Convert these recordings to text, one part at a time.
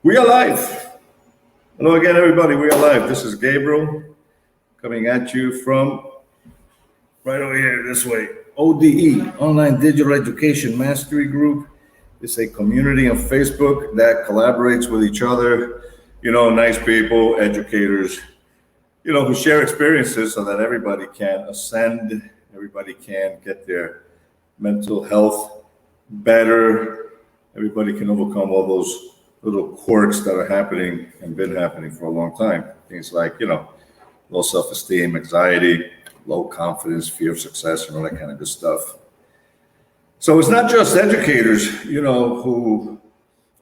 We are live. Hello again, everybody. We are live. This is Gabriel coming at you from right over here this way. ODE, Online Digital Education Mastery Group. It's a community on Facebook that collaborates with each other. Nice people, educators, who share experiences so that everybody can ascend, everybody can get their mental health better, everybody can overcome all those little quirks that are happening and been happening for a long time. Things like, low self-esteem, anxiety, low confidence, fear of success, and all that kind of good stuff. So it's not just educators, who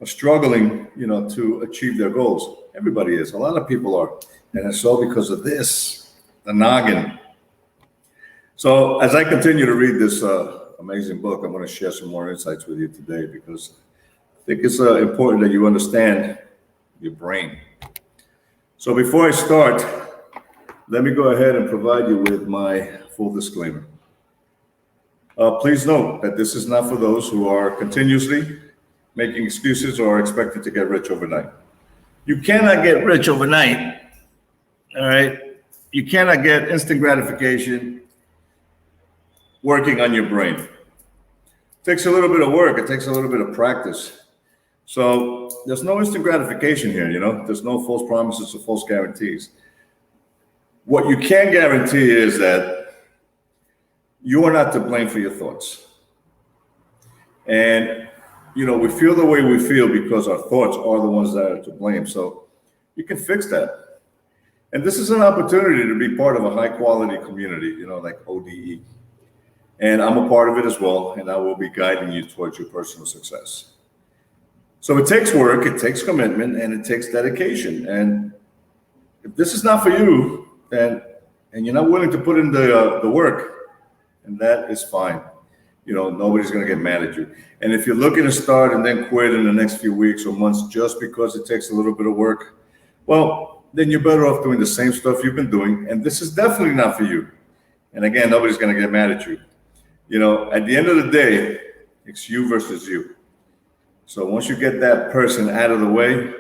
are struggling, to achieve their goals. Everybody is. A lot of people are. And it's all because of this, the noggin. So as I continue to read this amazing book, I'm going to share some more insights with you today because I think it's important that you understand your brain. So before I start, let me go ahead and provide you with my full disclaimer. Please note that this is not for those who are continuously making excuses or expected to get rich overnight. You cannot get rich overnight, all right? You cannot get instant gratification working on your brain. It takes a little bit of work. It takes a little bit of practice. So there's no instant gratification here, There's no false promises or false guarantees. What you can guarantee is that you are not to blame for your thoughts. And, we feel the way we feel because our thoughts are the ones that are to blame. So you can fix that. And this is an opportunity to be part of a high quality community, like ODE. And I'm a part of it as well. And I will be guiding you towards your personal success. So it takes work, it takes commitment, and it takes dedication. And if this is not for you, and you're not willing to put in the work, and that is fine. Nobody's going to get mad at you. And if you're looking to start and then quit in the next few weeks or months just because it takes a little bit of work, well, then you're better off doing the same stuff you've been doing. And this is definitely not for you. And again, nobody's going to get mad at you. At the end of the day, it's you versus you. So once you get that person out of the way,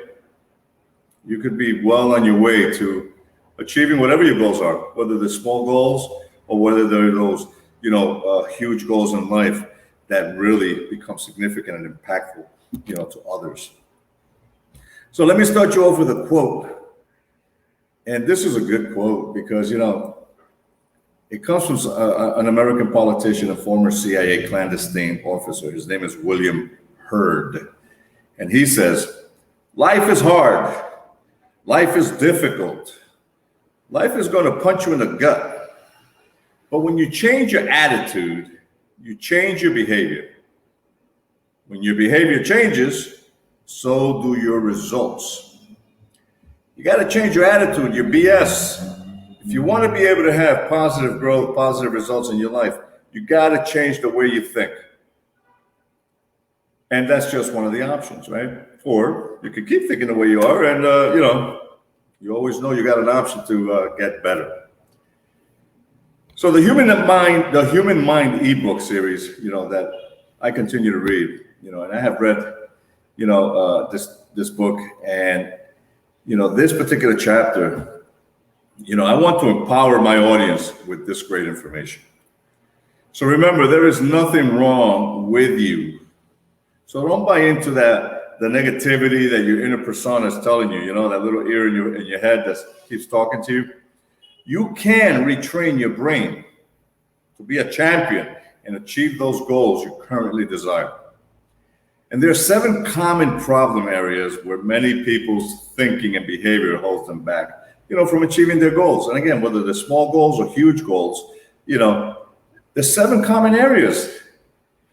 you could be well on your way to achieving whatever your goals are, whether they're small goals or whether they're those, huge goals in life that really become significant and impactful, to others. So let me start you off with a quote. And this is a good quote because, it comes from an American politician, a former CIA clandestine officer. His name is William Hurd. And he says, life is hard. Life is difficult. Life is going to punch you in the gut. But when you change your attitude, you change your behavior. When your behavior changes, so do your results. You got to change your attitude, your BS. If you want to be able to have positive growth, positive results in your life, you got to change the way you think. And that's just one of the options, right? Or you could keep thinking the way you are and, you always know you got an option to get better. So the Human Mind ebook series, that I continue to read, and I have read, this book and, this particular chapter, I want to empower my audience with this great information. So remember, there is nothing wrong with you. So don't buy into the negativity that your inner persona is telling you, that little ear in your head that keeps talking to you. You can retrain your brain to be a champion and achieve those goals you currently desire. And there are 7 common problem areas where many people's thinking and behavior holds them back, from achieving their goals. And again, whether they're small goals or huge goals, there's 7 common areas.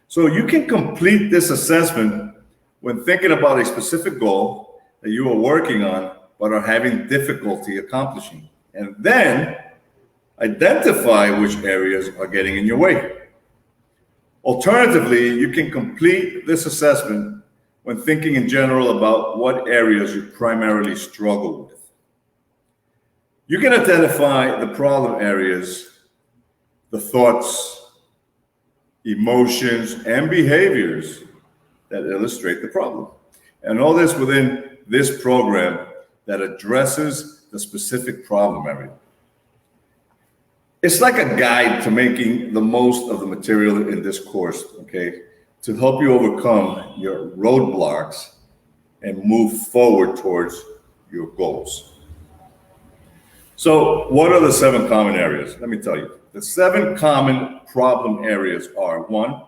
So you can complete this assessment when thinking about a specific goal that you are working on but are having difficulty accomplishing. And then identify which areas are getting in your way. Alternatively, you can complete this assessment when thinking in general about what areas you primarily struggle with. You can identify the problem areas, the thoughts, emotions, and behaviors that illustrate the problem. And all this within this program that addresses the specific problem area. It's like a guide to making the most of the material in this course, okay, to help you overcome your roadblocks and move forward towards your goals. So what are the 7 common areas? Let me tell you. The 7 common problem areas are: 1,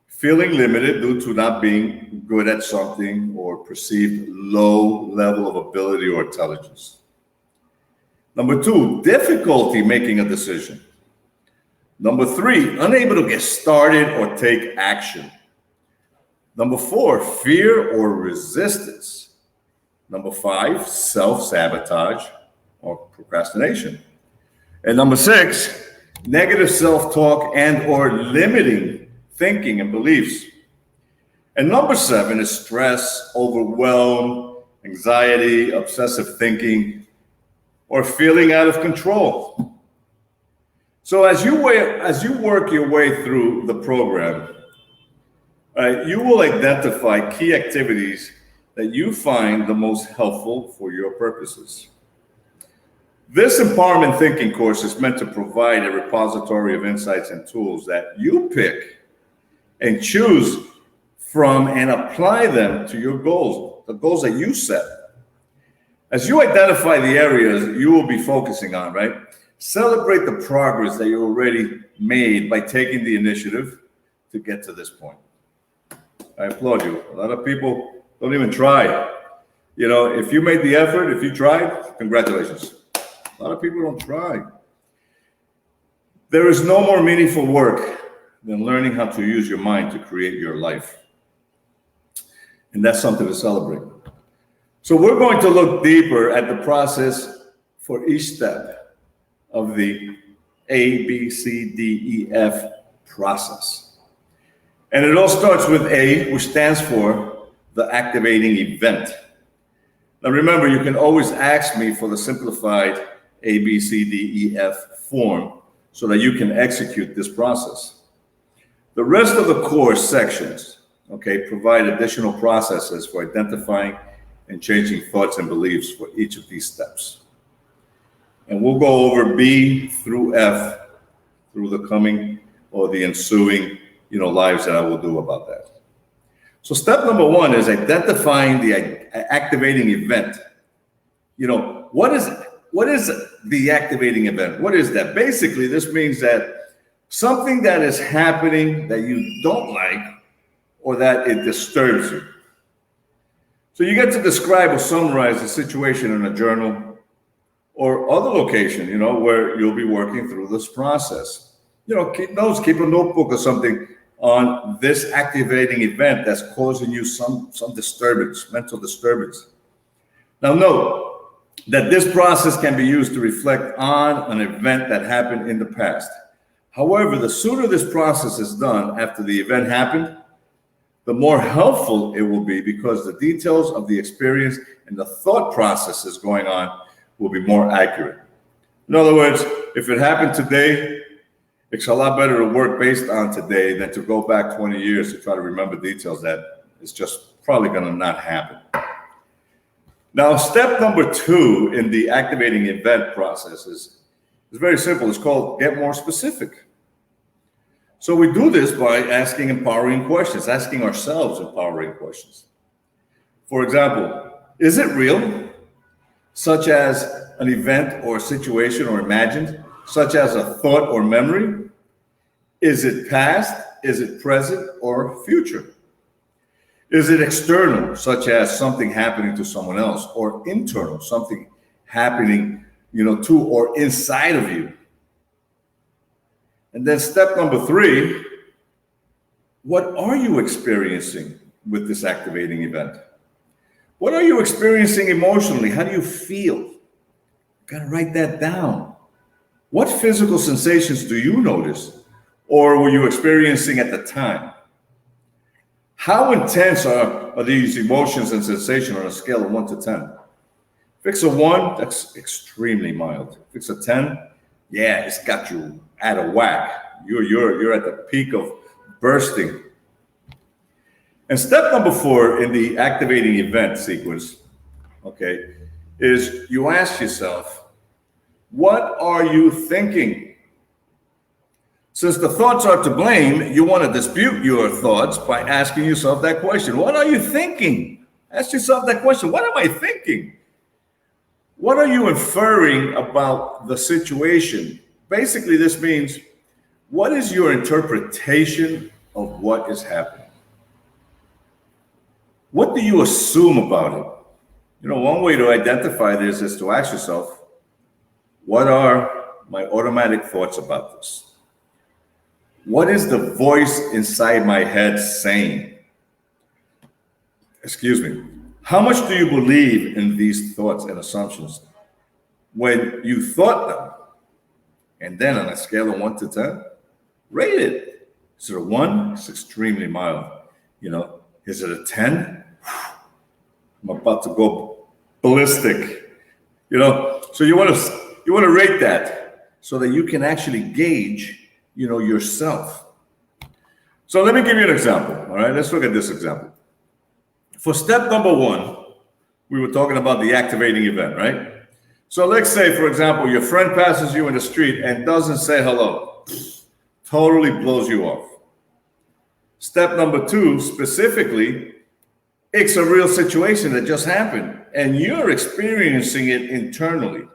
feeling limited due to not being good at something or perceived low level of ability or intelligence. Number 2, difficulty making a decision. Number 3, unable to get started or take action. Number 4, fear or resistance. Number 5, self-sabotage or procrastination. And number 6, negative self-talk and or limiting thinking and beliefs. And number 7 is stress, overwhelm, anxiety, obsessive thinking, or feeling out of control. So as you work your way through the program, you will identify key activities that you find the most helpful for your purposes. This empowerment thinking course is meant to provide a repository of insights and tools that you pick and choose from and apply them to your goals, the goals that you set. As you identify the areas you will be focusing on, right? Celebrate the progress that you already made by taking the initiative to get to this point. I applaud you. A lot of people don't even try. You know, if you made the effort, if you tried, congratulations. A lot of people don't try. There is no more meaningful work than learning how to use your mind to create your life. And that's something to celebrate. So we're going to look deeper at the process for each step of the ABCDEF process. And it all starts with A, which stands for the activating event. Now remember, you can always ask me for the simplified ABCDEF form so that you can execute this process. The rest of the course sections, okay, provide additional processes for identifying and changing thoughts and beliefs for each of these steps. And we'll go over B through F through the coming or the ensuing, lives that I will do about that. So step number 1 is identifying the activating event. What is the activating event? What is that? Basically, this means that something that is happening that you don't like or that it disturbs you. So you get to describe or summarize the situation in a journal or other location, where you'll be working through this process. Keep notes, keep a notebook or something on this activating event that's causing you some disturbance, mental disturbance. Now note that this process can be used to reflect on an event that happened in the past. However, the sooner this process is done after the event happened, the more helpful it will be because the details of the experience and the thought processes going on will be more accurate. In other words, if it happened today, it's a lot better to work based on today than to go back 20 years to try to remember details that is just probably going to not happen. Now, step number 2 in the activating event process is very simple. It's called get more specific. So we do this by asking empowering questions, asking ourselves empowering questions. For example, is it real? Such as an event or situation or imagined, such as a thought or memory? Is it past? Is it present or future? Is it external, such as something happening to someone else, or internal, something happening, to or inside of you? And then step number 3, what are you experiencing with this activating event? What are you experiencing emotionally? How do you feel? You gotta write that down. What physical sensations do you notice or were you experiencing at the time? How intense are these emotions and sensations on a scale of 1 to 10? If it's a 1, that's extremely mild. If it's a 10, yeah, it's got you out of whack. You're at the peak of bursting. And step number 4 in the activating event sequence, okay, is you ask yourself, what are you thinking? Since the thoughts are to blame, you want to dispute your thoughts by asking yourself that question. What are you thinking? Ask yourself that question. What am I thinking? What are you inferring about the situation? Basically, this means, what is your interpretation of what is happening? What do you assume about it? You know, one way to identify this is to ask yourself, what are my automatic thoughts about this? What is the voice inside my head saying? Excuse me. How much do you believe in these thoughts and assumptions when you thought them? And then on a scale of 1 to 10, rate it. Is it a 1? It's extremely mild. You know, is it a 10? I'm about to go ballistic. You know, so you want to rate that so that you can actually gauge, you know, yourself. So let me give you an example. All right, let's look at this example. For step number 1, we were talking about the activating event, right? So let's say, for example, your friend passes you in the street and doesn't say hello. Totally blows you off. Step number 2, specifically, it's a real situation that just happened and you're experiencing it internally.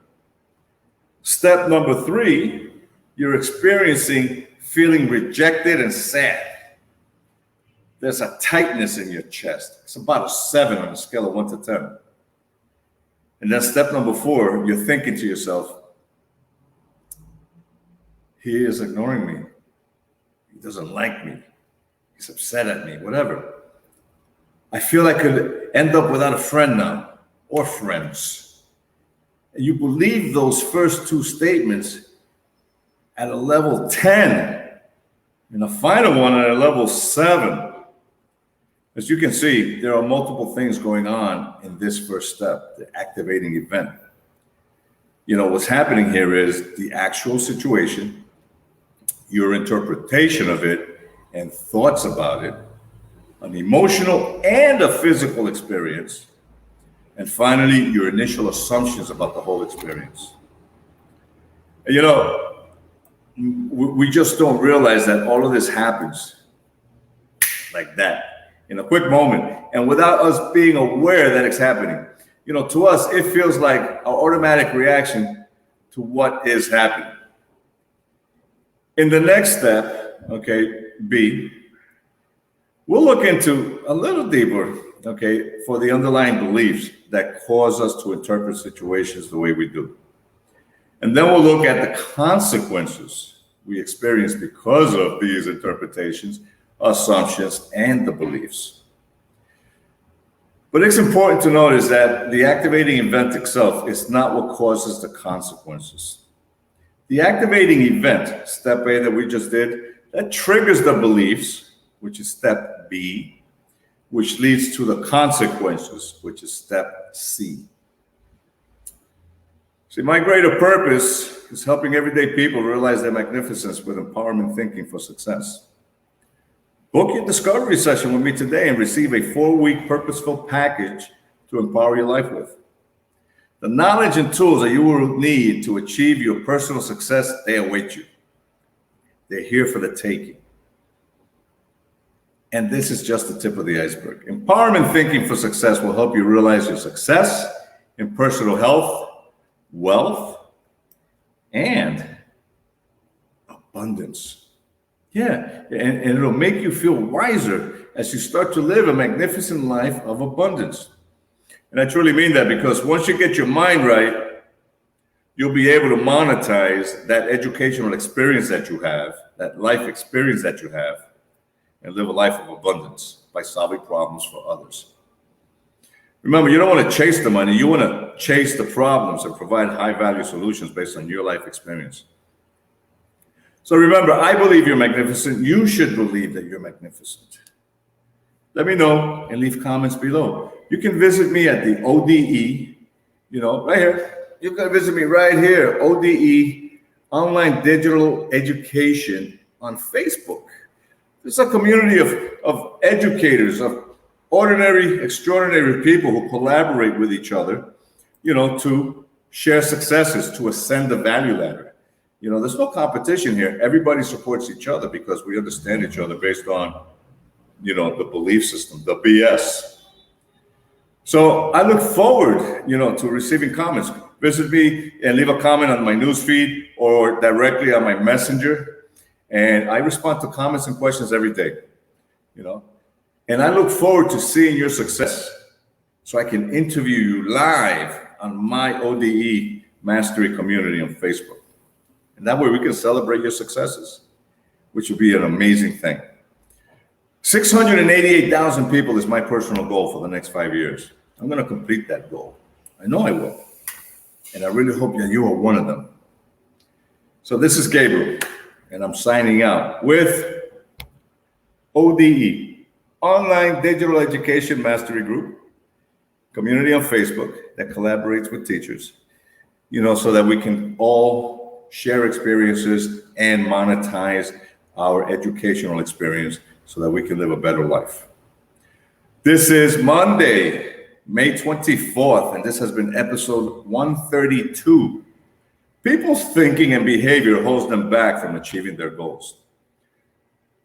Step number 3, you're experiencing feeling rejected and sad. There's a tightness in your chest. It's about a 7 on a scale of 1 to 10. And then step number 4, you're thinking to yourself, he is ignoring me. He doesn't like me. He's upset at me, whatever. I feel I could end up without a friend now or friends. And you believe those first 2 statements at a level 10 and the final one at a level 7. As you can see, there are multiple things going on in this first step, the activating event. You know, what's happening here is the actual situation, your interpretation of it, and thoughts about it, an emotional and a physical experience, and finally, your initial assumptions about the whole experience. And, you know, we just don't realize that all of this happens like that in a quick moment and without us being aware that it's happening. You know, to us, it feels like an automatic reaction to what is happening. In the next step, okay, B, we'll look into a little deeper, okay, for the underlying beliefs that cause us to interpret situations the way we do. And then we'll look at the consequences we experience because of these interpretations, assumptions, and the beliefs. But it's important to notice that the activating event itself is not what causes the consequences. The activating event, step A that we just did, that triggers the beliefs, which is step B, which leads to the consequences, which is step C. See, my greater purpose is helping everyday people realize their magnificence with empowerment thinking for success. Book your discovery session with me today and receive a 4-week purposeful package to empower your life with. The knowledge and tools that you will need to achieve your personal success, they await you. They're here for the taking. And this is just the tip of the iceberg. Empowerment thinking for success will help you realize your success in personal health, wealth, and abundance. Yeah, and it'll make you feel wiser as you start to live a magnificent life of abundance. And I truly mean that, because once you get your mind right, you'll be able to monetize that educational experience that you have, that life experience that you have, and live a life of abundance by solving problems for others. Remember, you don't want to chase the money. You want to chase the problems and provide high-value solutions based on your life experience. So remember, I believe you're magnificent. You should believe that you're magnificent. Let me know and leave comments below. You can visit me at the ODE, right here. You can visit me right here, ODE, Online Digital Education on Facebook. This is a community of educators, of ordinary, extraordinary people who collaborate with each other, to share successes, to ascend the value ladder. There's no competition here. Everybody supports each other because we understand each other based on, the belief system, the BS. So I look forward, to receiving comments. Visit me and leave a comment on my newsfeed or directly on my messenger. And I respond to comments and questions every day, And I look forward to seeing your success so I can interview you live on my ODE Mastery community on Facebook. And that way we can celebrate your successes, which would be an amazing thing. 688,000 people is my personal goal for the next 5 years. I'm going to complete that goal. I know I will. And I really hope that you are one of them. So this is Gabriel, and I'm signing out with ODE, Online Digital Education Mastery Group, community on Facebook that collaborates with teachers, so that we can all share experiences and monetize our educational experience so that we can live a better life. This is Monday, May 24th, and this has been episode 132. People's thinking and behavior holds them back from achieving their goals.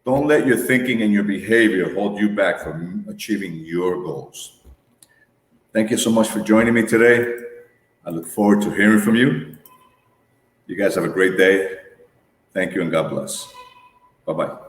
Don't let your thinking and your behavior hold you back from achieving your goals. Thank you so much for joining me today. I look forward to hearing from you. You guys have a great day. Thank you and God bless. Bye-bye.